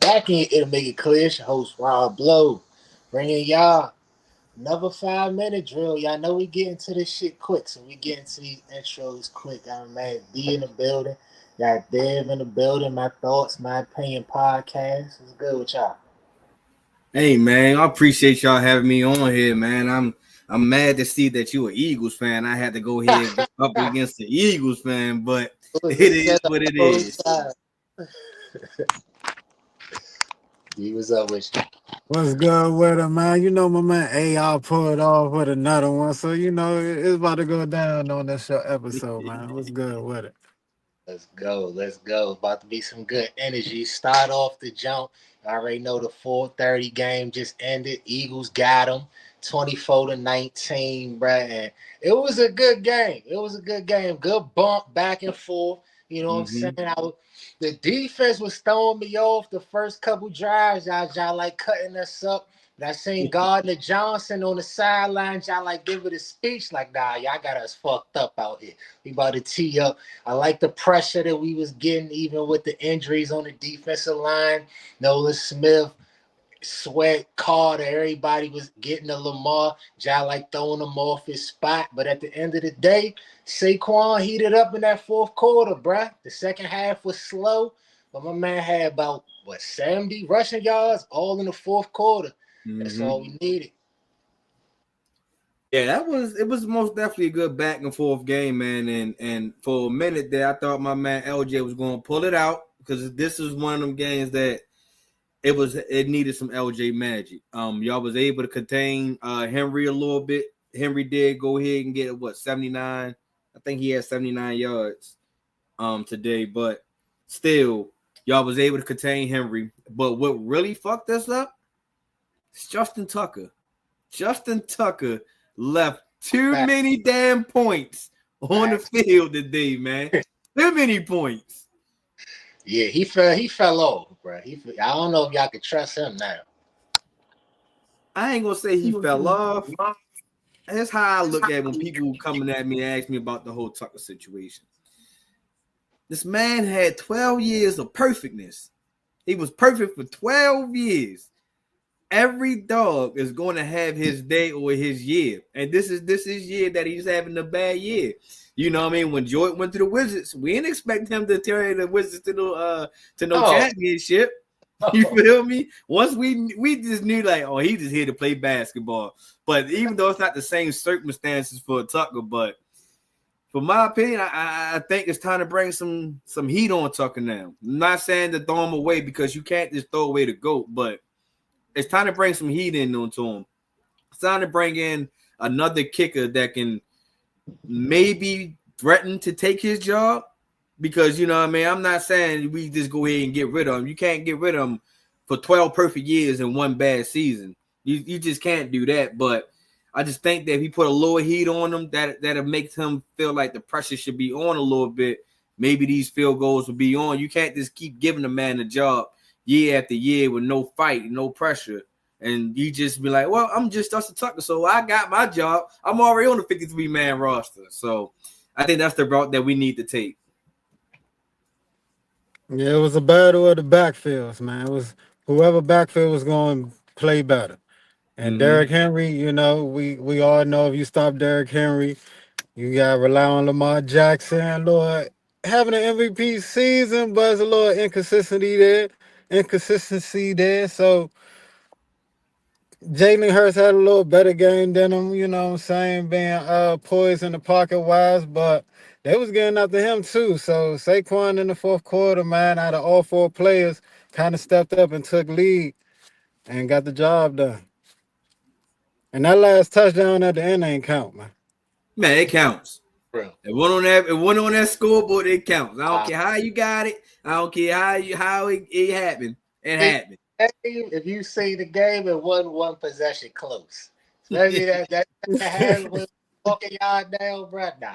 Back in It'll Make It Clear, it's your host Rob Blow, bringing y'all another 5 minute drill. Y'all know we get into this shit quick, so we get into these intros quick. I'm man, B in the building, got Dev in the building. My thoughts, my opinion podcast. What's good with y'all? Hey man, I appreciate y'all having me on here, man. I'm mad to see that you an Eagles fan. I had to go ahead and go up against the Eagles fan, but It was a it is setup what it whole is. time. He was up with you. What's good with it, man? You know my man AR pulled off with another one, so it's about to go down on this show episode, man. What's good with it? Let's go. Let's go. About to be some good energy. Start off the jump. I already know the 4:30 game just ended. Eagles got them 24-19, bruh. And it was a good game. It was a good game. Good bump back and forth. You know what I'm saying? hmm The defense was throwing me off the first couple drives. Y'all like cutting us up. And I seen Gardner Johnson on the sidelines. Y'all like give it a speech like, nah, y'all got us fucked up out here. We about to tee up. I like the pressure that we was getting, even with the injuries on the defensive line. Nolan Smith, Sweat, Carter, everybody was getting to Lamar. Ja like throwing him off his spot. But at the end of the day, Saquon heated up in that fourth quarter, bruh. The second half was slow, but my man had about, 70 rushing yards all in the fourth quarter. That's hmm all we needed. Yeah, it was most definitely a good back and forth game, man. And for a minute there, I thought my man LJ was going to pull it out because this is one of them games that it needed some LJ magic. Y'all was able to contain Henry a little bit. Henry did go ahead and get 79. I think he had 79 yards today, but still y'all was able to contain Henry. But what really fucked us up is Justin Tucker. Justin Tucker left too Fact, many damn points on the fact. field today, man. Too many points. Yeah, he fell off, bruh. I don't know if y'all can trust him now. I ain't gonna say he fell off. That's how I look at when people coming at me and ask me about the whole Tucker situation. This man had 12 years of perfectness. He was perfect for 12 years. Every dog is going to have his day or his year. And this is year that he's having a bad year. You know what I mean? When Jordan went to the Wizards, we didn't expect him to carry the Wizards to no Oh, championship. You feel me? Once we just knew like, oh, he's just here to play basketball. But even though it's not the same circumstances for Tucker, but for my opinion, I think it's time to bring some heat on Tucker now. I'm not saying to throw him away because you can't just throw away the GOAT, but it's time to bring some heat in onto him. It's time to bring in another kicker that can maybe threaten to take his job. Because you know what I mean, I'm not saying we just go ahead and get rid of him. You can't get rid of him for 12 perfect years in one bad season. You just can't do that. But I just think that if he put a little heat on him, that'll make him feel like the pressure should be on a little bit. Maybe these field goals will be on. You can't just keep giving the man a job year after year with no fight, no pressure. And you just be like, well, I'm just Dustin Tucker, so I got my job. I'm already on the 53-man roster. So I think that's the route that we need to take. Yeah, it was a battle of the backfields, man. It was whoever backfield was going to play better. And Mm-hmm. Derrick Henry, we all know if you stop Derrick Henry, you got to rely on Lamar Jackson. Lord, having an MVP season, but there's a little inconsistency there. So Jalen Hurts had a little better game than him, you know what I'm saying, being poised in the pocket wise, but they was getting after him too. So Saquon in the fourth quarter, man, out of all four players, kind of stepped up and took lead and got the job done. And that last touchdown at the end ain't count, man. Man, it counts. bro. It went on that scoreboard, it counts. I don't Uh, care how you got it. I don't care how it happened. It game, happened. if you see the game, it wasn't one possession close. Especially that half was walking y'all down, bro. Nah.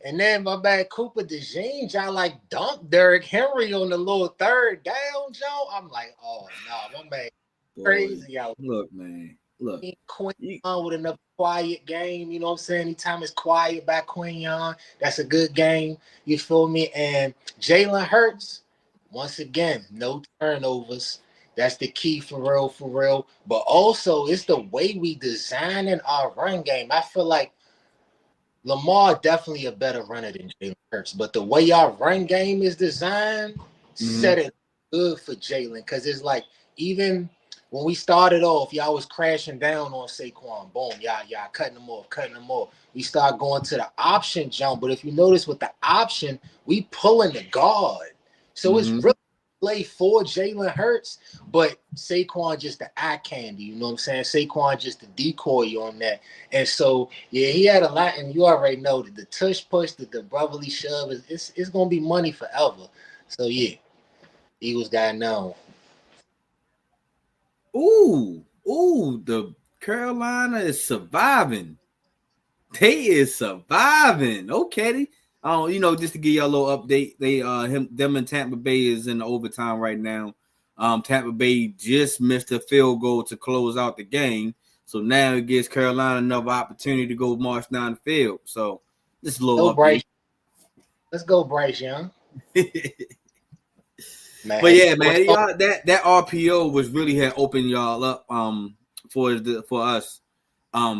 And then my man Cooper DeJean, y'all like dumped Derrick Henry on the little third down, Joe. I'm like, oh no, my man Boy, crazy out look, man. Look. there. Quinn You, with another quiet game, you know what I'm saying? Anytime it's quiet by Quinion, that's a good game. You feel me? And Jalen Hurts, Once again, no turnovers. That's the key for real, for real. But also, it's the way we designing our run game. I feel like Lamar definitely a better runner than Jalen Hurts, but the way our run game is designed, set it good for Jalen. Because it's like even when we started off, y'all was crashing down on Saquon. Boom, y'all cutting them off, cutting them off. We start going to the option jump, but if you notice with the option, we pulling the guard, so it's really play for Jalen Hurts, but Saquon just the eye candy. You know what I'm saying? Saquon just the decoy on that. And so, yeah, he had a lot, and you already know that the tush push, the brotherly shove, it's going to be money forever. So, yeah, Eagles got known. Ooh, the Carolina is surviving. They is surviving. Okay. Just to give y'all a little update, them and Tampa Bay is in the overtime right now. Tampa Bay just missed a field goal to close out the game, so now it gives Carolina another opportunity to go march down the field. So just a little update. Bryce. Let's go, Bryce Young. Man, but yeah, man, y'all, that RPO was really had opened y'all up for us.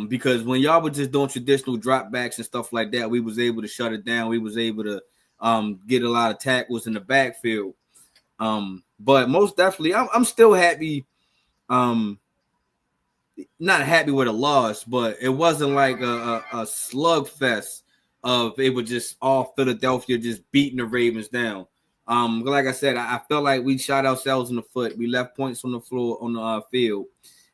Because when y'all were just doing traditional dropbacks and stuff like that, we was able to shut it down. We was able to get a lot of tackles in the backfield. But most definitely, I'm still happy. Not happy with a loss, but it wasn't like a slugfest of it was just all Philadelphia just beating the Ravens down. Like I said, I felt like we shot ourselves in the foot. We left points on the floor on the field,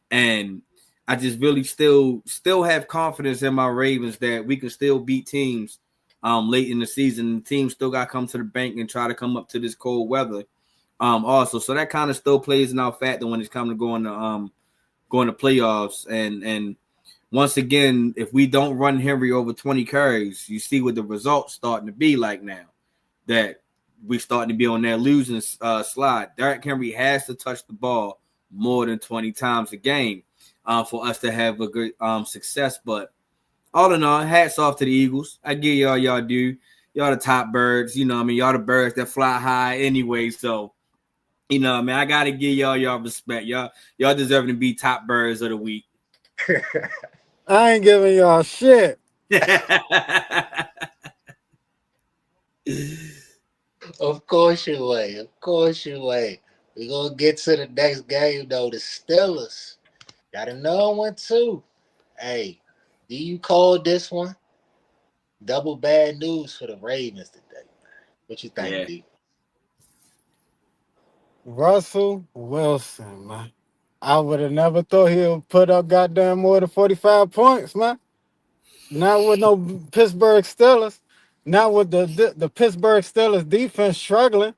and I just really still have confidence in my Ravens that we can still beat teams late in the season. Teams still got to come to the bank and try to come up to this cold weather. Also, so that kind of still plays in our factor when it's coming to going to playoffs. And once again, if we don't run Henry over 20 carries, you see what the results starting to be like now. That we starting to be on that losing slide. Derrick Henry has to touch the ball more than 20 times a game. For us to have a good success. But all in all, hats off to the Eagles. I give y'all do. Y'all the top birds. You know what I mean? Y'all the birds that fly high anyway. So, you know what I mean? I got to give y'all respect. Y'all deserve to be top birds of the week. I ain't giving y'all shit. Of course you ain't. Of course you ain't. We're going to get to the next game, though. The Steelers. Got another one, too. Hey, do you call this one? Double bad news for the Ravens today. What you think, D? Russell Wilson, man. I would have never thought he would put up goddamn more than 45 points, man. Not with no Pittsburgh Steelers. Not with the Pittsburgh Steelers defense struggling.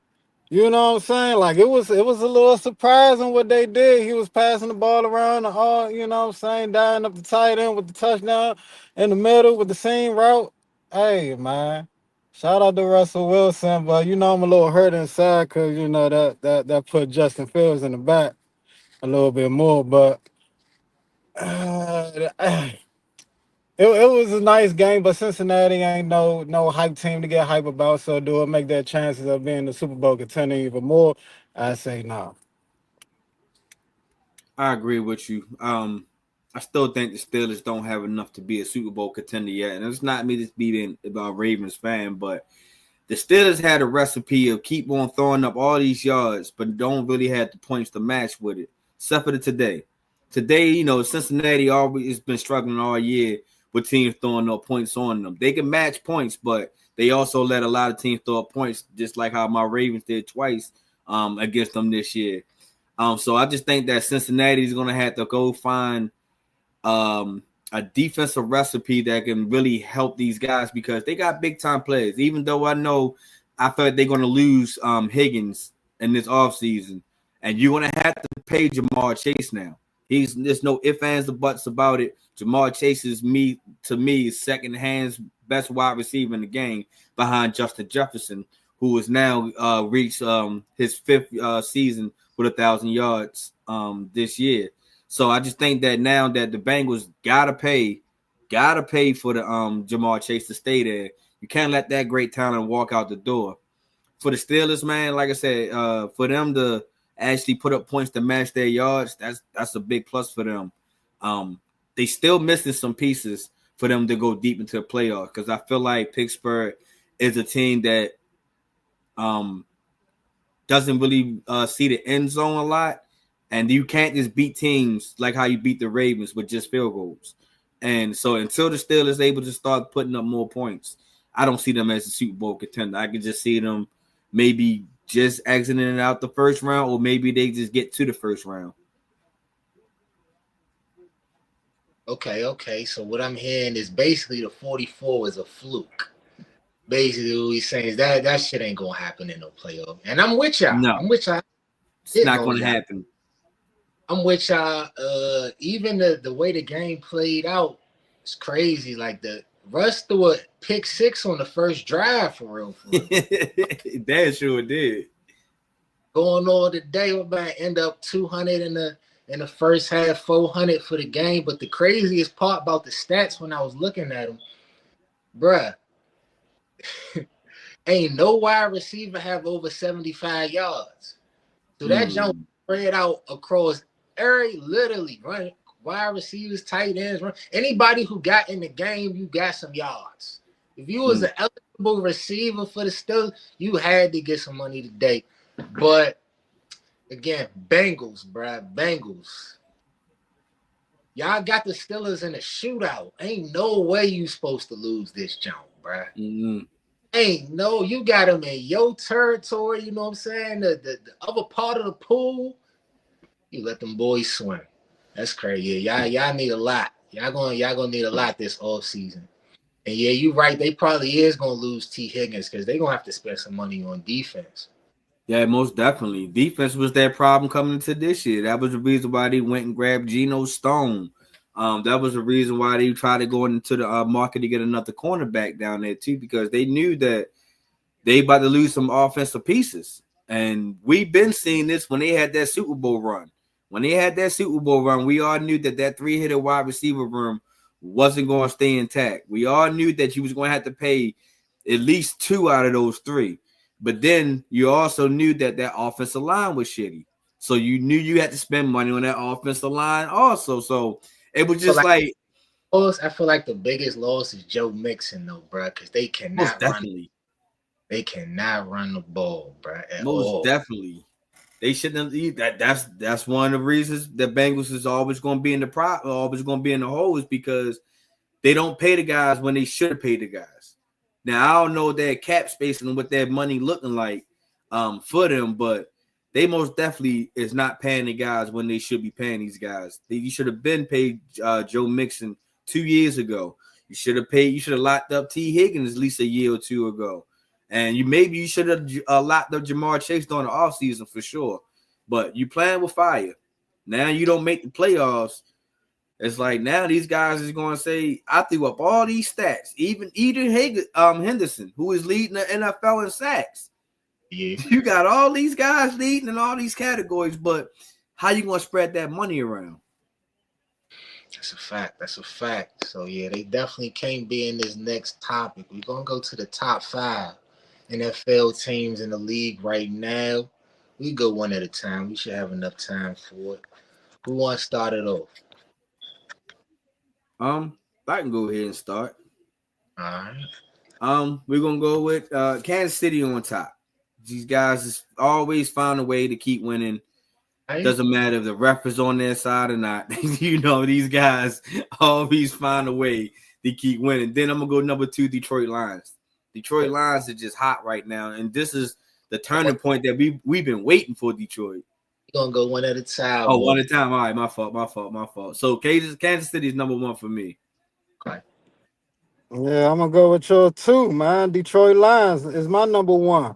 You know what I'm saying? Like it was a little surprising what they did. He was passing the ball around the all, you know what I'm saying, dying up the tight end with the touchdown in the middle with the same route. Hey man. Shout out to Russell Wilson, but I'm a little hurt inside because that put Justin Fields in the back a little bit more. But it was a nice game, but Cincinnati ain't no hype team to get hype about. So do it make their chances of being the Super Bowl contender even more? I say no. I agree with you. I still think the Steelers don't have enough to be a Super Bowl contender yet. And it's not me just being a Ravens fan, but the Steelers had a recipe of keep on throwing up all these yards, but don't really have the points to match with it, except for today. Today, Cincinnati always been struggling all year with teams throwing no points on them. They can match points, but they also let a lot of teams throw up points, just like how my Ravens did twice against them this year. So I just think that Cincinnati is going to have to go find a defensive recipe that can really help these guys because they got big time players. Even though I feel like they're going to lose Higgins in this offseason, and you're going to have to pay Ja'Marr Chase now. There's no ifs, ands, or buts about it. Ja'Marr Chase is second hands best wide receiver in the game behind Justin Jefferson, who has now reached his fifth season with 1,000 yards this year. So I just think that now that the Bengals gotta pay for the Ja'Marr Chase to stay there. You can't let that great talent walk out the door. for the Steelers, man, like I said, for them to actually put up points to match their yards, that's a big plus for them. They still missing some pieces for them to go deep into the playoffs because I feel like Pittsburgh is a team that doesn't really see the end zone a lot, and you can't just beat teams like how you beat the Ravens with just field goals. And so until the Steelers able to start putting up more points, I don't see them as a Super Bowl contender. I can just see them maybe just exiting out the first round, or maybe they just get to the first round. Okay. So what I'm hearing is basically the 44 is a fluke. Basically, what he's saying is that shit ain't gonna happen in no playoff. And I'm with y'all. No. I'm with y'all. It's not going to happen. I'm with y'all. Even the way the game played out, it's crazy. Like the Russ threw a pick 6 on the first drive for real. That sure did. Going on today, we're about to end up 200 in the first half, 400 for the game. But the craziest part about the stats when I was looking at them, bruh, ain't no wide receiver have over 75 yards. So that jump spread out across literally run wide receivers, tight ends, run. Anybody who got in the game, you got some yards. If you was an eligible receiver for the Steelers, you had to get some money today. But again, Bengals, bruh, Bengals. Y'all got the Steelers in a shootout. Ain't no way you supposed to lose this jump, bruh. Ain't no, you got them in your territory, you know what I'm saying? The other part of the pool, you let them boys swim. That's crazy. Y'all need a lot. Y'all gonna need a lot this offseason. And yeah, you're right. They probably is gonna lose T. Higgins because they're gonna have to spend some money on defense. Yeah, most definitely. Defense was their problem coming into this year. That was the reason why they went and grabbed Geno Stone. That was the reason why they tried to go into the market to get another cornerback down there too, because they knew that they about to lose some offensive pieces. And we've been seeing this when they had that Super Bowl run. When they had that Super Bowl run, we all knew that 3-headed wide receiver room wasn't going to stay intact. We all knew that you was going to have to pay at least 2 out of those 3. But then you also knew that offensive line was shitty. So you knew you had to spend money on that offensive line also. So it was just I feel like the biggest loss is Joe Mixon, though, bro, because they cannot run. They cannot run the ball, bro. Most definitely. They shouldn't leave that. That's one of the reasons the Bengals is always going to be in the always going to be in the hole, is because they don't pay the guys when they should have paid the guys. Now I don't know their cap space and what their money looking like for them, but they most definitely is not paying the guys when they should be paying these guys. You should have been paid Joe Mixon 2 years ago. You should have locked up T. Higgins at least a year or 2 ago. And you should have locked up Jamar Chase during the offseason for sure. But you playing with fire. Now you don't make the playoffs. It's like now these guys is going to say, I threw up all these stats. Even Eden Henderson, who is leading the NFL in sacks. Yeah. You got all these guys leading in all these categories, but how you going to spread that money around? That's a fact. So, yeah, they definitely can't be in this next topic. We're going to go to the top 5 NFL teams in the league right now. We go one at a time. We should have enough time for it. Who wants to start it off? I can go ahead and start. All right. We're going to go with Kansas City on top. These guys just always find a way to keep winning. Doesn't matter if the ref is on their side or not. These guys always find a way to keep winning. Then I'm going to go number 2, Detroit Lions. Detroit Lions are just hot right now, and this is the turning point that we've been waiting for Detroit. You're going to go one at a time. Oh, one at a time. All right, my fault. So Kansas City is number 1 for me. Okay. Yeah, I'm going to go with your 2, man. Detroit Lions is my number 1.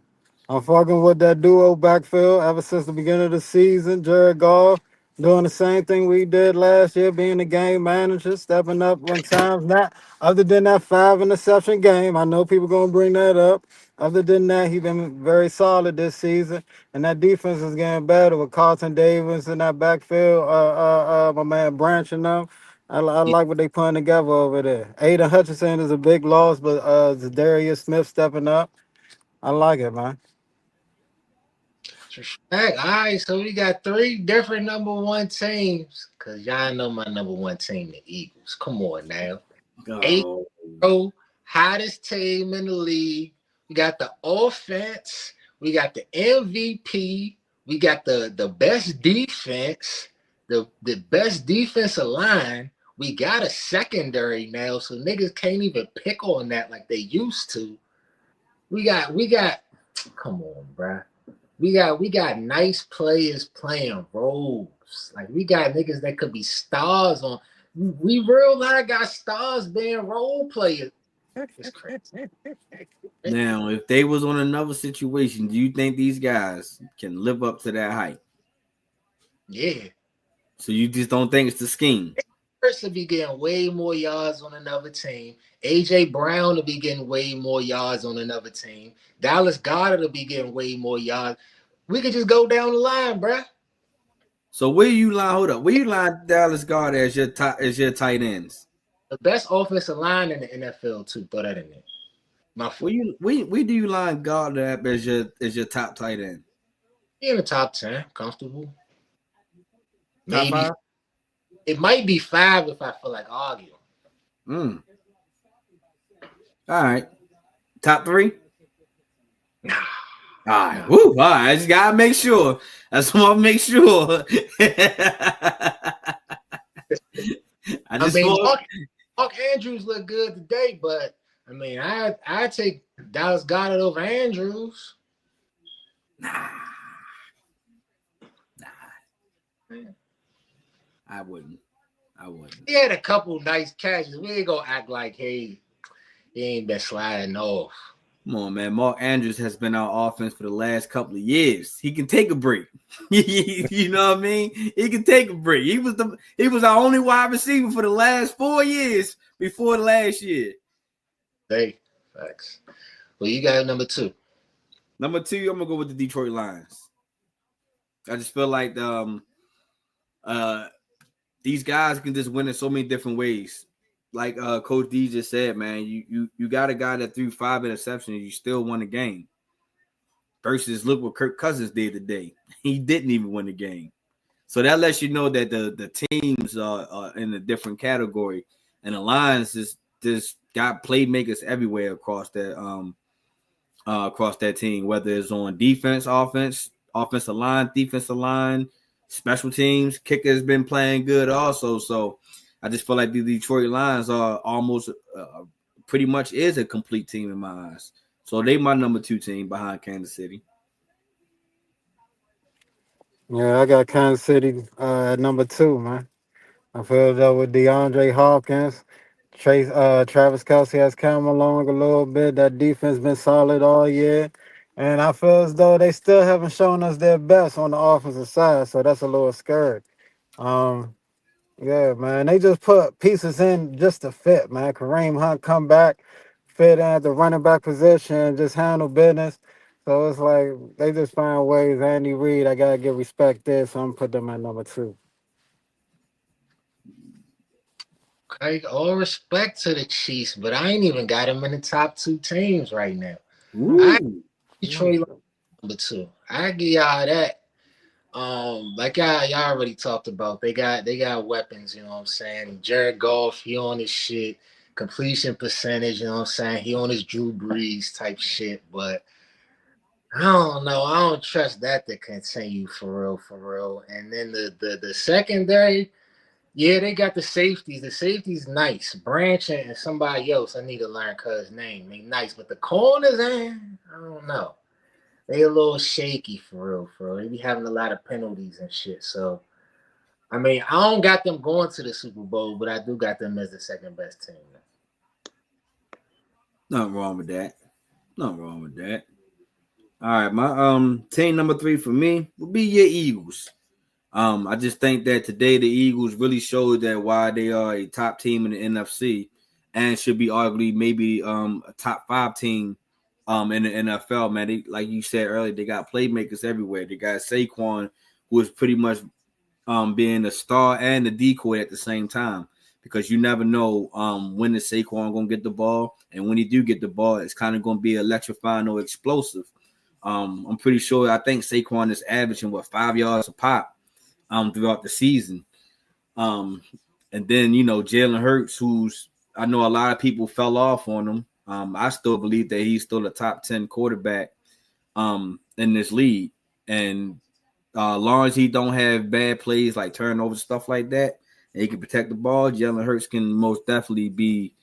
I'm fucking with that duo backfield ever since the beginning of the season. Jared Goff doing the same thing we did last year, being the game manager, stepping up when times not. Other than that 5 interception game, I know people going to bring that up. Other than that, he's been very solid this season. And that defense is getting better with Carlton Davis in that backfield. My man Branch and them. I like what they putting together over there. Aiden Hutchinson is a big loss, but Darius Smith stepping up. I like it, man. All right, so we got 3 different number 1 teams. Cause y'all know my number 1 team, the Eagles. Come on now. Oh. 8 hottest team in the league. We got the offense. We got the MVP. We got the best defense. The best defensive line. We got a secondary now, so niggas can't even pick on that like they used to. We got. Come on, bruh. We got nice players playing roles. Like we got niggas that could be stars on. We real life got stars being role players. It's crazy. Now, if they was on another situation, do you think these guys can live up to that height? Yeah. So you just don't think it's the scheme? First to be getting way more yards on another team. AJ Brown to be getting way more yards on another team. Dallas Goedert to be getting way more yards. We could just go down the line, bruh. So where you line? Hold up. Where you line Dallas Goedert as your tight ends? The best offensive line in the NFL too. Throw that in there. Where do you line Goedert as your top tight end? He in the top 10, comfortable. Top Maybe 5? It might be 5 if I feel like arguing. All right. Top 3? Nah. All right. Woo. All right. I just gotta make sure. I just want to make sure. Mark Andrews look good today, but I mean, I take Dallas Goedert over Andrews. Nah. I wouldn't. He had a couple nice catches. We ain't gonna act like, hey, he ain't been sliding off. Come on, man. Mark Andrews has been our offense for the last couple of years. He can take a break. You know what I mean? He can take a break. He was our only wide receiver for the last 4 years before the last year. Hey, facts. Well, you got number 2. Number 2, I'm gonna go with the Detroit Lions. I just feel like these guys can just win in so many different ways. Like Coach D just said, man, you got a guy that threw 5 interceptions and you still won the game. Versus look what Kirk Cousins did today. He didn't even win the game. So that lets you know that the teams are in a different category. And the Lions just got playmakers everywhere across that team, whether it's on defense, offensive line, defensive line, special teams. Kicker has been playing good also. So I just feel like the Detroit Lions are almost pretty much is a complete team in my eyes. So they my number 2 team behind Kansas City. Yeah, I got Kansas City at number 2, man. I feel that with DeAndre Hopkins, Travis Kelce has come along a little bit. That defense been solid all year. And I feel as though they still haven't shown us their best on the offensive side. So that's a little scary. Yeah, man. They just put pieces in just to fit, man. Kareem Hunt come back, fit in at the running back position, just handle business. So it's like they just find ways. Andy Reid, I gotta give respect there, so I'm gonna put them at number 2. Okay, all respect to the Chiefs, but I ain't even got them in the top 2 teams right now. Detroit number 2. I give y'all that. Like y'all already talked about, they got weapons, you know what I'm saying? Jared Goff, he on his shit, completion percentage, you know what I'm saying? He on his Drew Brees type shit, but I don't know. I don't trust that to continue for real. And then the secondary, yeah, they got the safeties. The safeties nice. Branch and somebody else, I need to learn cuz name. They nice, but the corners, I don't know. They a little shaky for real. They be having a lot of penalties and shit. So, I mean, I don't got them going to the Super Bowl, but I do got them as the second best team. Nothing wrong with that. All right, my team number 3 for me would be your Eagles. I just think that today the Eagles really showed that why they are a top team in the NFC and should be arguably maybe a top 5 team in the NFL, man. They, like you said earlier, they got playmakers everywhere. They got Saquon, who is pretty much being the star and the decoy at the same time, because you never know when the Saquon gonna get the ball, and when he do get the ball, it's kind of gonna be electrifying or explosive. I'm pretty sure. I think Saquon is averaging 5 yards a pop throughout the season. And then Jalen Hurts, who's I know a lot of people fell off on him. I still believe that he's still a top 10 quarterback in this league. And long as he don't have bad plays like turnovers, stuff like that, and he can protect the ball, Jalen Hurts can most definitely be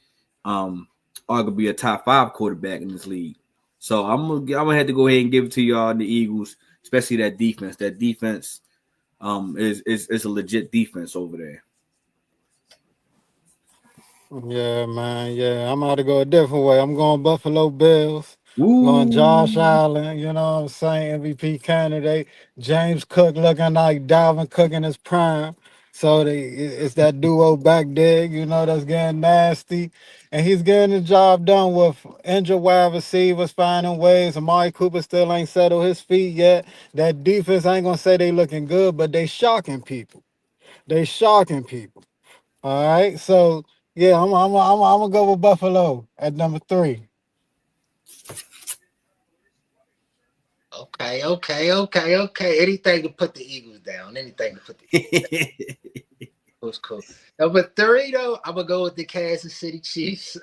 arguably a top 5 quarterback in this league. So I'm gonna have to go ahead and give it to y'all, the Eagles, especially that defense. That defense is a legit defense over there. Yeah, man. Yeah, I'm about to go a different way. I'm going Buffalo Bills. Ooh. Going Josh Allen, you know what I'm saying? MVP candidate. James Cook looking like Dalvin Cook in his prime. So it's that duo back there, that's getting nasty. And he's getting the job done with injured wide receivers, finding ways. Amari Cooper still ain't settled his feet yet. That defense, I ain't going to say they looking good, but they shocking people. All right, so yeah, I'm gonna go with Buffalo at number 3. Okay. Anything to put the Eagles down. Was cool. Number 3 though, I'm gonna go with the Kansas City Chiefs.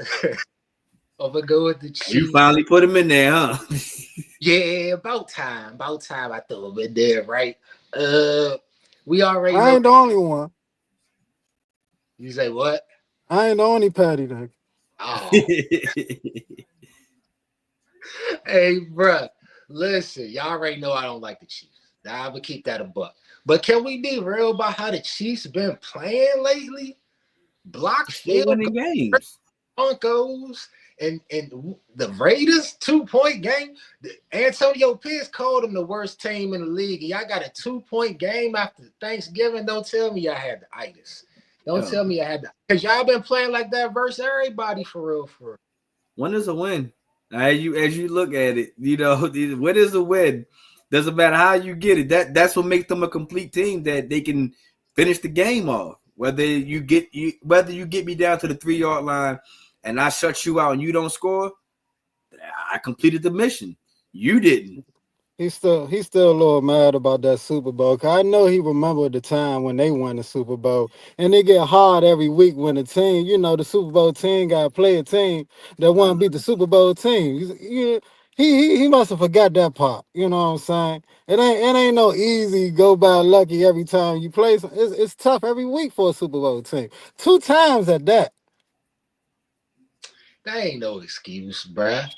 I'm gonna go with the Chiefs. You finally put them in there, huh? Yeah, about time. I threw them in there, right? We already. I ain't the only one. You say what? I ain't the only Patty nigga. Oh. Hey, bruh. Listen, y'all already know I don't like the Chiefs. Now I'm gonna keep that a buck. But can we be real about how the Chiefs been playing lately? Block field winning games. Broncos and the Raiders 2-point game. Antonio Pierce called them the worst team in the league. And y'all got a 2-point game after Thanksgiving. Don't tell me I had the itis. Don't tell me I had that. Because y'all been playing like that versus everybody for real. Win is a win. As you look at it, win is a win. Doesn't matter how you get it. That's what makes them a complete team, that they can finish the game off. Whether you get me down to the 3-yard line and I shut you out and you don't score, I completed the mission. You didn't. He's still a little mad about that Super Bowl. Cause I know he remembered the time when they won the Super Bowl. And they get hard every week when the team, the Super Bowl team got to play a team that want to beat the Super Bowl team. He must have forgot that part. You know what I'm saying? It ain't no easy go by lucky every time you play. It's tough every week for a Super Bowl team. 2 times at that. That ain't no excuse, bruh.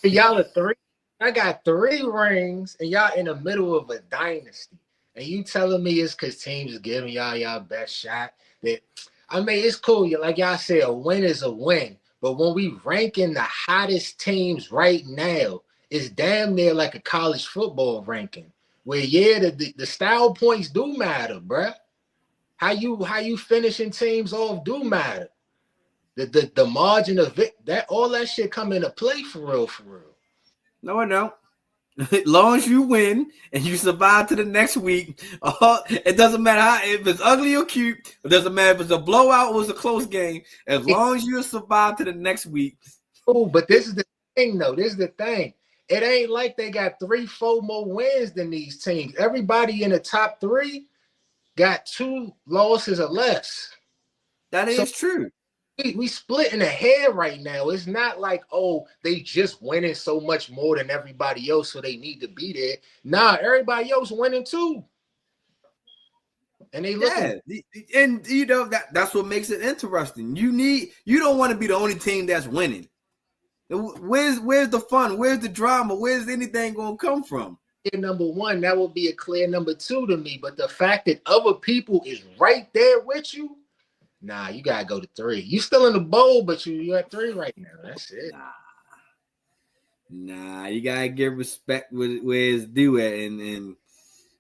Y'all are 3. I got 3 rings, and y'all in the middle of a dynasty. And you telling me it's because teams is giving y'all best shot? It's cool. Like y'all said, a win is a win. But when we ranking the hottest teams right now, it's damn near like a college football ranking. Where, the style points do matter, bruh. How you finishing teams off do matter. The margin of it, all that shit come into play for real. No, I don't. As long as you win and you survive to the next week, it doesn't matter if it's ugly or cute. It doesn't matter if it's a blowout or it's a close game. As long as you survive to the next week. Oh, but this is the thing, though. This is the thing. It ain't like they got 3-4 more wins than these teams. Everybody in the top 3 got 2 losses or less. That is true. We splitting ahead right now. It's not like, they just winning so much more than everybody else, so they need to be there. Nah, everybody else winning too. And they looking. Yeah. And that's what makes it interesting. You don't want to be the only team that's winning. Where's the fun? Where's the drama? Where's anything gonna come from? Number 1, that would be a clear number 2 to me. But the fact that other people is right there with you. Nah, you gotta go to 3. You still in the bowl, but you at 3 right now. That's it. Nah, you gotta give respect where it's due at, and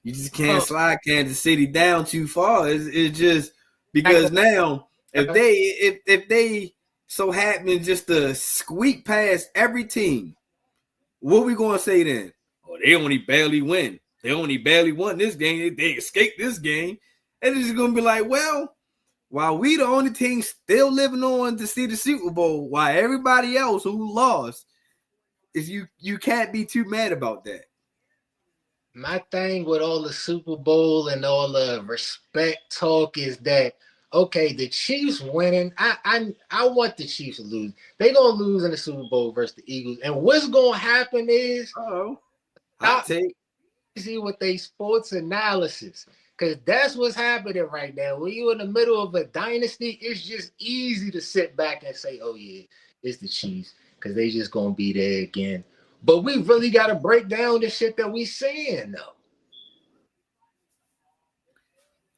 you just can't slide Kansas City down too far. It's just because now if they so happen just to squeak past every team, what we gonna say then? Oh, they only barely win. They only barely won this game. They escaped this game, and it's just gonna be like, well. While we the only team still living on to see the Super Bowl, while everybody else who lost is you can't be too mad about that. My thing with all the Super Bowl and all the respect talk is that okay, the Chiefs winning. I want the Chiefs to lose. They gonna lose in the Super Bowl versus the Eagles. And what's gonna happen is Hot take. see what they sports analysis. Because that's what's happening right now. When you're in the middle of a dynasty, it's just easy to sit back and say, oh, yeah, it's the Chiefs. Because they just going to be there again. But we really got to break down the shit that we seeing, though.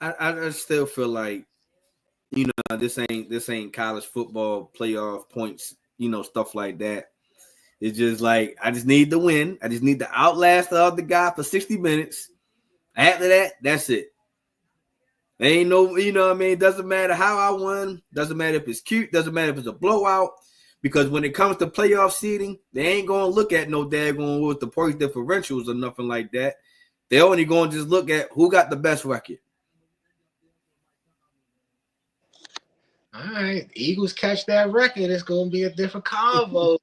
I still feel like, you know, this ain't college football playoff points, you know, stuff like that. It's just like, I just need to win. I just need to outlast the other guy for 60 minutes. After that, that's it. There ain't no, you know what I mean? It doesn't matter how I won. Doesn't matter if it's cute. Doesn't matter if it's a blowout. Because when it comes to playoff seeding, they ain't going to look at no daggone with the point differentials or nothing like that. They're only going to just look at who got the best record. All right. Eagles catch that record. It's going to be a different convo.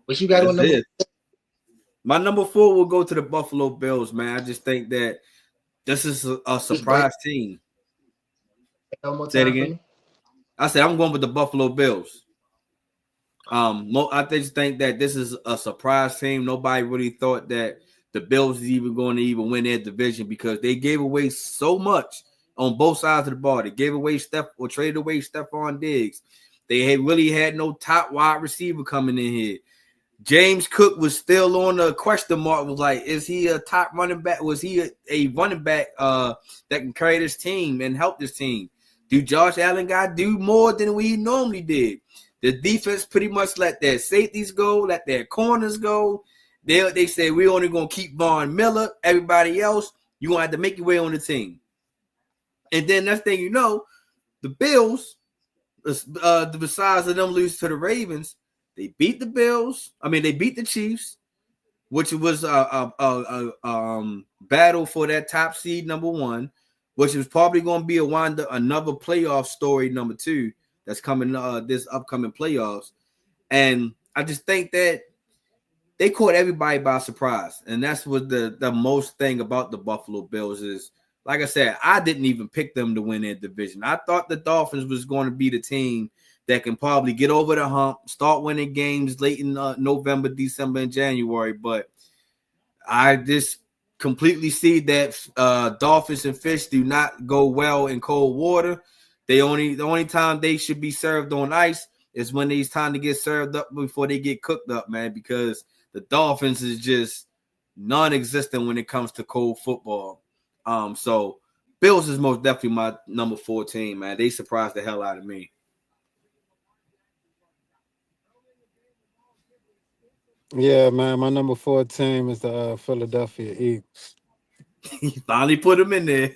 What you got on number 4? My number 4 will go to the Buffalo Bills, man. I just think that this is a surprise team. Say it again. I said I'm going with the Buffalo Bills. I just think that this is a surprise team. Nobody really thought that the Bills is even going to even win their division because they gave away so much on both sides of the ball. They gave away traded away Stephon Diggs. They really had no top wide receiver coming in here. James Cook was still on the question mark. Was like, is he a top running back? Was he a running back that can carry this team and help this team? Do Josh Allen got to do more than we normally did? The defense pretty much let their safeties go, let their corners go. They say we only going to keep Von Miller. Everybody else, you going to have to make your way on the team. And then next thing you know, the Bills, besides of them lose to the Ravens, they beat the Bills. I mean, they beat the Chiefs, which was a battle for that top seed number 1, which is probably going to be another playoff story number 2 that's coming this upcoming playoffs. And I just think that they caught everybody by surprise. And that's what the most thing about the Buffalo Bills is. Like I said, I didn't even pick them to win their division. I thought the Dolphins was going to be the team that can probably get over the hump, start winning games late in November, December, and January. But I just completely see that Dolphins and fish do not go well in cold water. The only time they should be served on ice is when it's time to get served up before they get cooked up, man, because the Dolphins is just non-existent when it comes to cold football. So Bills is most definitely my number 4 team, man. They surprised the hell out of me. Yeah, man. My number 4 team is the Philadelphia Eagles. You finally put them in there.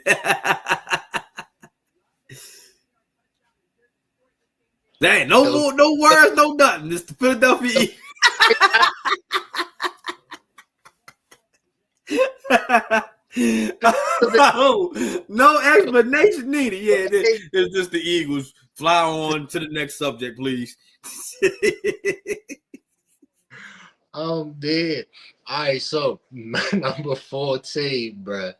There ain't no more, no words, no nothing. It's the Philadelphia Eagles. No explanation needed. Yeah, it's just the Eagles. Fly on to the next subject, please. I'm dead. All right, so my number 14, bruh.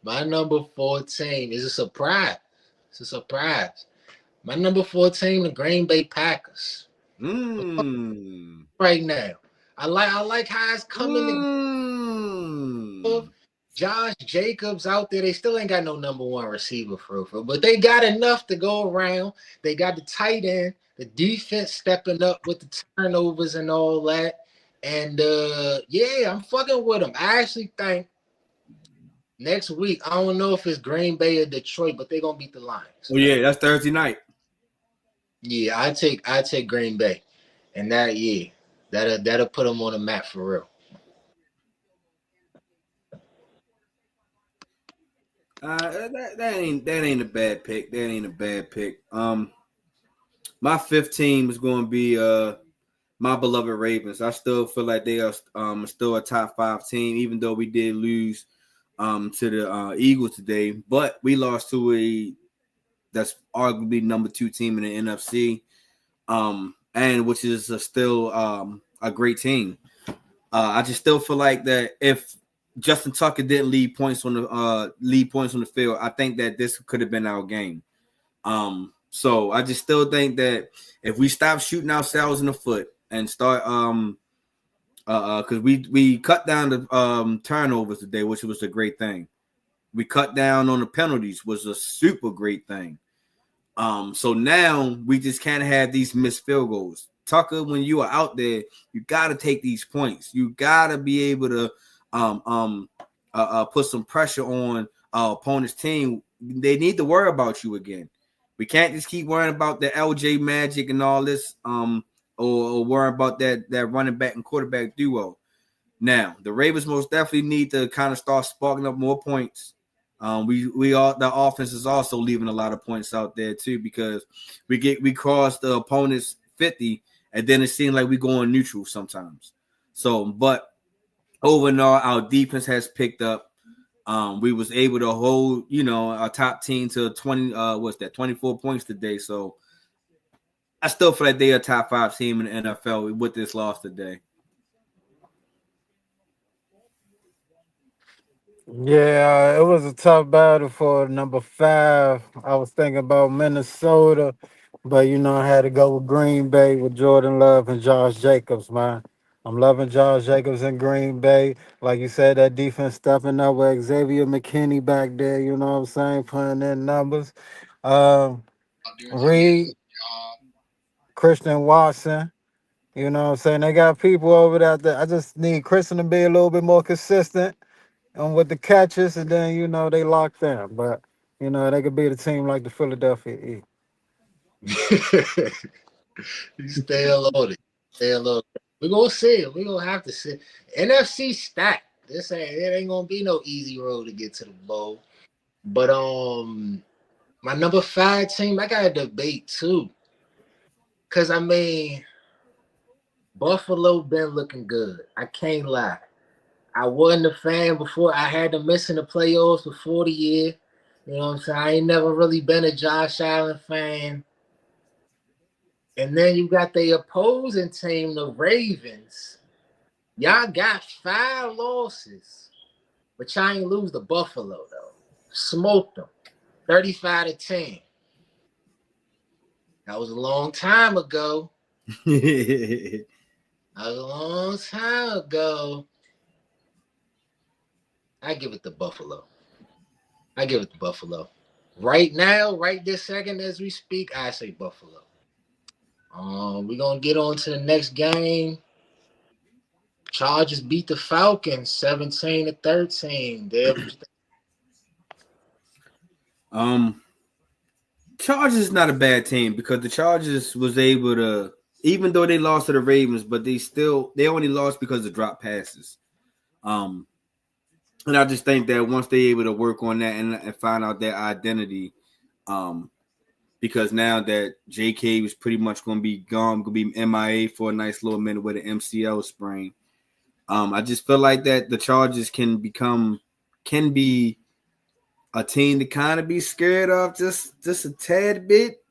My number 14 is a surprise. It's a surprise. My number 14, the Green Bay Packers. Right now. I like how it's coming. Josh Jacobs out there. They still ain't got no number 1 receiver for real. But they got enough to go around. They got the tight end, the defense stepping up with the turnovers and all that. And yeah, I'm fucking with them. I actually think next week, I don't know if it's Green Bay or Detroit, but they're gonna beat the Lions. Oh yeah, that's Thursday night. Yeah, I take Green Bay, and that'll put them on the map for real. That ain't a bad pick. That ain't a bad pick. My 5th team is going to be my beloved Ravens. I still feel like they are still a top 5 team, even though we did lose to the Eagles today. But we lost to that's arguably number 2 team in the NFC, and which is still a great team. I just still feel like that if Justin Tucker didn't lead points on the field, I think that this could have been our game. So I just still think that if we stop shooting ourselves in the foot and start because we cut down the turnovers today, which was a great thing. We cut down on the penalties, was a super great thing. So now we just can't have these missed field goals. Tucker, when you are out there, you got to take these points. You got to be able to put some pressure on our opponent's team. They need to worry about you again. We can't just keep worrying about the LJ Magic and all this, or worry about that running back and quarterback duo. Now, the Ravens most definitely need to kind of start sparking up more points. The offense is also leaving a lot of points out there too, because we cross the opponent's 50, and then it seems like we go in neutral sometimes. So, but overall, our defense has picked up. We was able to hold, our top team to 24 points today. So I still feel like they are a top 5 team in the NFL with this loss today. Yeah, it was a tough battle for number 5. I was thinking about Minnesota, but I had to go with Green Bay with Jordan Love and Josh Jacobs, man. I'm loving Josh Jacobs in Green Bay. Like you said, that defense stepping up with Xavier McKinney back there, you know what I'm saying, putting in numbers. Reed, Christian Watson, you know what I'm saying? They got people over there. I just need Christian to be a little bit more consistent with the catches, and then they locked in. But they could beat a team like the Philadelphia You stay loaded. Stay loaded. We're gonna see it. We're gonna have to see. NFC stacked. It ain't gonna be no easy road to get to the bowl. But my number 5 team, I got a debate too. Cause Buffalo been looking good. I can't lie. I wasn't a fan before. I had them missing the playoffs before the year. You know what I'm saying? I ain't never really been a Josh Allen fan. And then you got the opposing team, the Ravens. Y'all got 5 losses, but y'all ain't lose to Buffalo, though. Smoked them, 35-10. That was a long time ago. That was a long time ago. I give it to Buffalo. Right now, right this second as we speak, I say Buffalo. We're going to get on to the next game. Chargers beat the Falcons 17-13. Chargers is not a bad team because the Chargers was able to, even though they lost to the Ravens, but they only lost because of drop passes. And I just think that once they're able to work on that and find out their identity, because now that JK was pretty much going to be gone, going to be MIA for a nice little minute with an MCL sprain. I just feel like that the Chargers can be a team to kind of be scared of just a tad bit.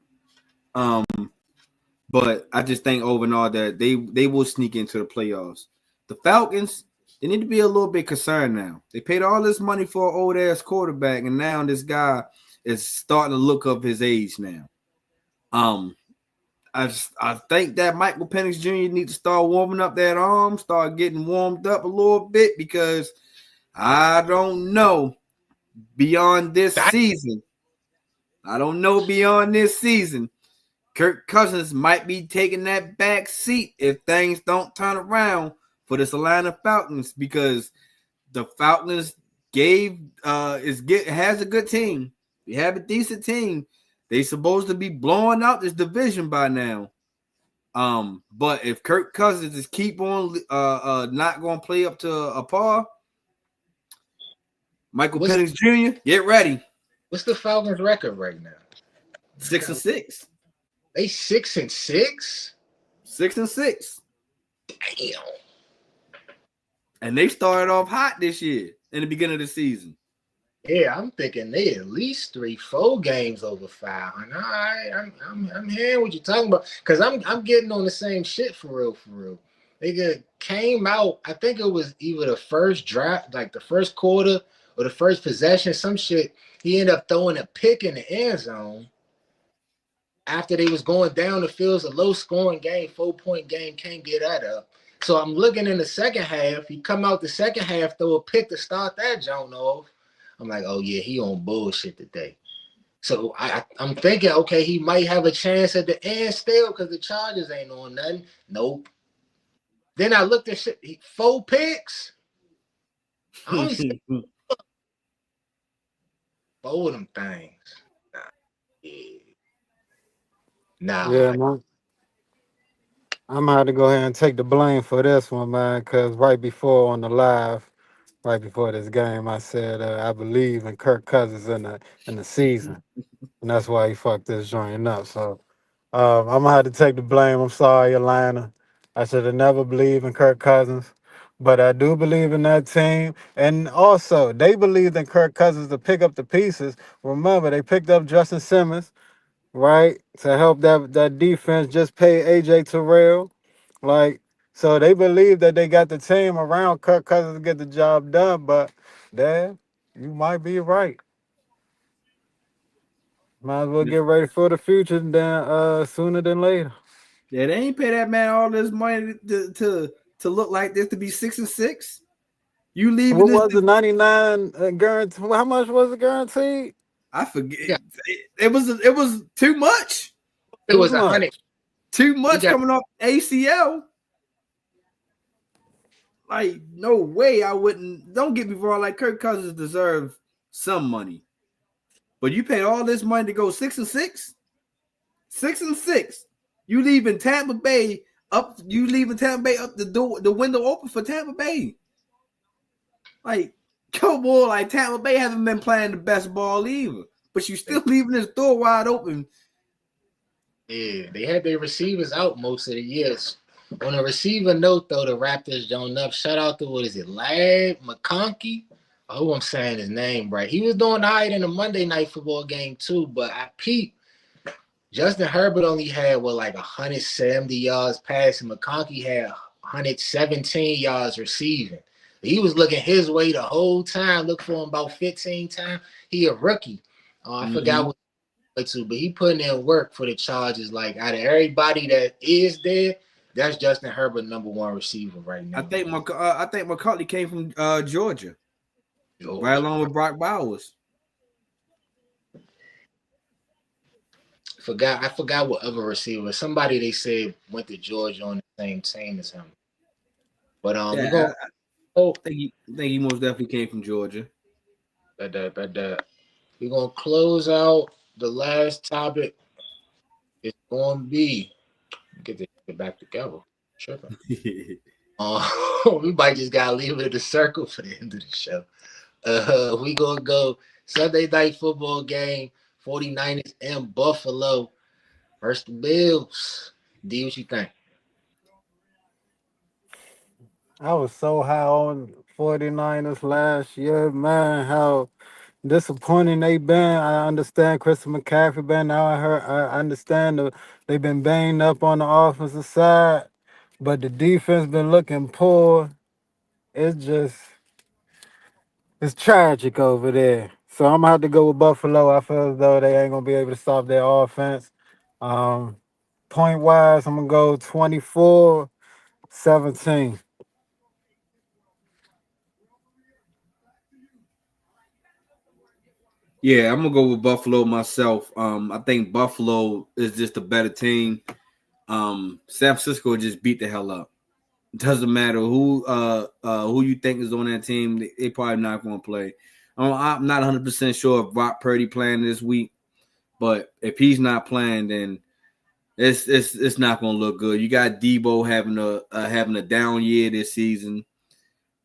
But I just think overall that they will sneak into the playoffs. The Falcons, they need to be a little bit concerned now. They paid all this money for an old ass quarterback, and now this guy is starting to look up his age now. I think that Michael Penix Jr. needs to start warming up that arm, start getting warmed up a little bit, because I don't know beyond this season. Kirk Cousins might be taking that back seat if things don't turn around for the Atlanta Falcons, because the Falcons has a good team. They have a decent team. They supposed to be blowing out this division by now. But if Kirk Cousins just keep on not going to play up to a par, Michael Penix Jr., get ready. What's the Falcons' record right now? 6-6. They 6-6? 6-6. Damn. And they started off hot this year in the beginning of the season. Yeah, I'm thinking they at least 3-4 games over 500. All right, I'm hearing what you're talking about, because I'm getting on the same shit for real. Nigga came out. I think it was either the first drive, like the first quarter or the first possession, some shit. He ended up throwing a pick in the end zone after they was going down the field. A low scoring game, 4-point game, can't get that up. So I'm looking in the second half. He come out the second half, throw a pick to start that joint off. I'm like, oh yeah, he on bullshit today. So I'm thinking, okay, he might have a chance at the end still because the Chargers ain't on nothing. Nope. Then I looked at shit, 4 picks. I only see 4 of them things. Yeah, man. I'm gonna have to go ahead and take the blame for this one, man, because right before on the live, right before this game, I said I believe in Kirk Cousins in the season, and that's why he fucked this joint up. So I'm gonna have to take the blame. I'm sorry, Atlanta. I should have never believed in Kirk Cousins, but I do believe in that team. And also, they believed in Kirk Cousins to pick up the pieces. Remember, they picked up Justin Simmons, right, to help that defense. Just pay AJ Terrell, like. So they believe that they got the team around Kirk Cousins to get the job done. But, Dad, you might be right. Might as well get ready for the future than sooner than later. Yeah, they ain't pay that man all this money to look like this, to be 6-6. You leaving What this? was the 99 guarantee? How much was it guaranteed? I forget. Yeah. It was too much. It was 100. Too much coming off ACL. Like, no way I wouldn't. Don't get me wrong. Like, Kirk Cousins deserves some money, but you paid all this money to go 6-6. 6-6. You leaving Tampa Bay up. You leaving Tampa Bay up the door, the window open for Tampa Bay. Like, come on, like Tampa Bay hasn't been playing the best ball either, but you still leaving this door wide open. Yeah, they had their receivers out most of the years. On a receiver note, though, the Raptors don't up. Shout out to Ladd McConkey. I hope I'm saying his name right. He was doing all right in the Monday Night Football game too, but I peeped. Justin Herbert only had 170 yards passing. McConkey had 117 yards receiving. He was looking his way the whole time. Look for him about 15 times. He a rookie. I forgot what to, but he putting in work for the Chargers. Like, out of everybody that is there, that's Justin Herbert, #1 receiver right now. I think McCartney came from Georgia, right along with Brock Bowers. I forgot what other receiver. Somebody they said went to Georgia on the same team as him. But I think he most definitely came from Georgia. We're gonna close out the last topic. It's gonna be get back together. Tripping. We might just gotta leave it in the circle for the end of the show. We gonna go Sunday Night Football game. 49ers in Buffalo versus the Bills. D, what you think? I was so high on 49ers last year, man. How disappointing they been. I understand Christian McCaffrey been out. I understand they've been banged up on the offensive side, but the defense been looking poor. It's tragic over there. So I'm gonna have to go with Buffalo. I feel as though they ain't gonna be able to stop their offense. Point wise, I'm gonna go 24-17. Yeah, I'm gonna go with Buffalo myself. I think Buffalo is just a better team. San Francisco just beat the hell up. Doesn't matter who you think is on that team, they probably not going to play. I'm not 100% sure if Brock Purdy playing this week, but if he's not playing, then it's not going to look good. You got Debo having a down year this season.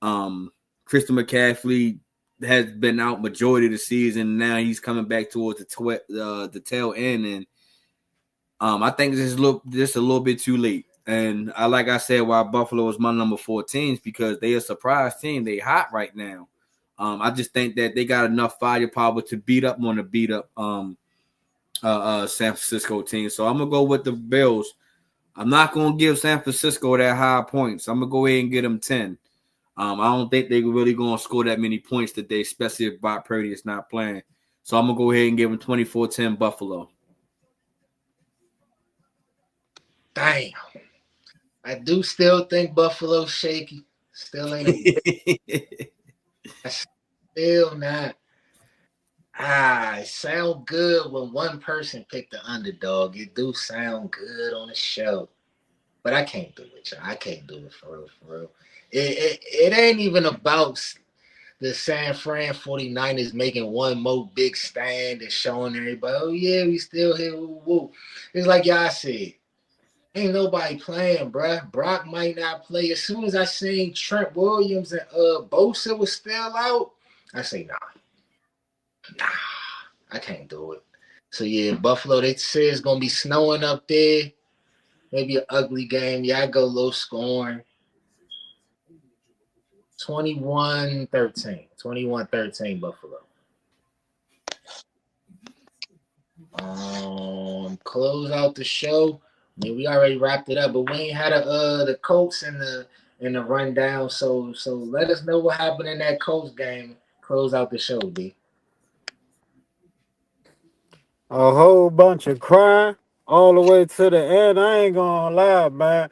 Christian McCaffrey has been out majority of the season. Now he's coming back towards the tail end, and I think this is just a little bit too late. And like I said, why Buffalo is my number 14 is they a surprise team. They hot right now. I just think that they got enough firepower to beat up San Francisco team. So I'm gonna go with the Bills. I'm not going to give San Francisco that high points. I'm going to go ahead and get them 10. I don't think they're really going to score that many points today, especially if Brock Purdy is not playing. So I'm going to go ahead and give them 24-10 Buffalo. Damn. I do still think Buffalo's shaky. Still ain't still not. It sound good when one person picked the underdog. It do sound good on the show. But I can't do it, y'all. I can't do it for real. It ain't even about the San Fran 49ers making one more big stand and showing everybody, oh yeah, we still here. Woo. It's like y'all said. Ain't nobody playing, bruh. Brock might not play. As soon as I seen Trent Williams and Bosa was still out, I say, nah, I can't do it. So yeah, Buffalo, they say it's gonna be snowing up there. Maybe an ugly game. Yeah, I go low scoring. 21-13. 21-13 Buffalo. Close out the show. I mean, we already wrapped it up, but we ain't had the Colts in the rundown. So let us know what happened in that Colts game. Close out the show, B. A whole bunch of crying all the way to the end. I ain't gonna lie, man.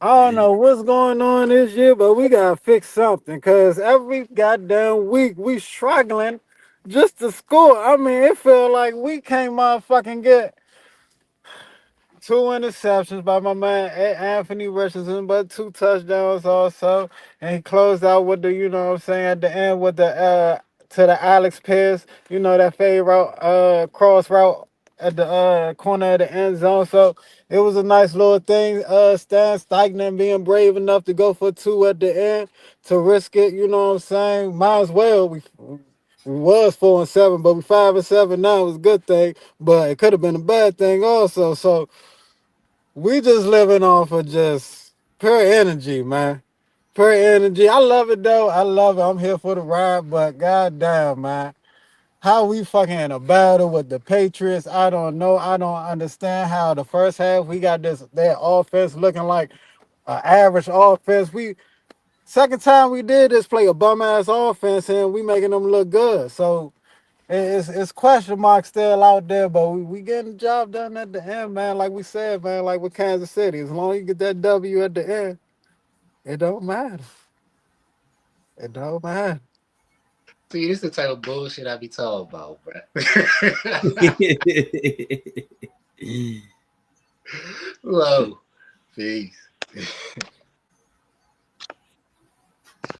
I don't know what's going on this year, but we gotta fix something. Cause every goddamn week we struggling just to score. I mean, it feel like we can't motherfucking get 2 interceptions by my man Anthony Richardson, but 2 touchdowns also. And he closed out with the, you know what I'm saying, at the end with the to the Alex Pierce, you know, that fade route, cross route at the corner of the end zone. So it was a nice little thing. Stan Steichen being brave enough to go for 2 at the end to risk it, you know what I'm saying? Might as well. We was 4-7, but we 5-7 now. It was a good thing, but it could have been a bad thing also. So we just living off of just pure energy, man. Pure energy. I love it though. I love it. I'm here for the ride, but goddamn, man. How we fucking in a battle with the Patriots, I don't know. I don't understand how the first half we got their offense looking like an average offense. Second time we did this play a bum ass offense and we making them look good. So it's question marks still out there, but we getting the job done at the end, man. Like we said, man, like with Kansas City, as long as you get that W at the end, it don't matter. It don't matter. See, this is the type of bullshit I be talking about, bro. Whoa. Peace.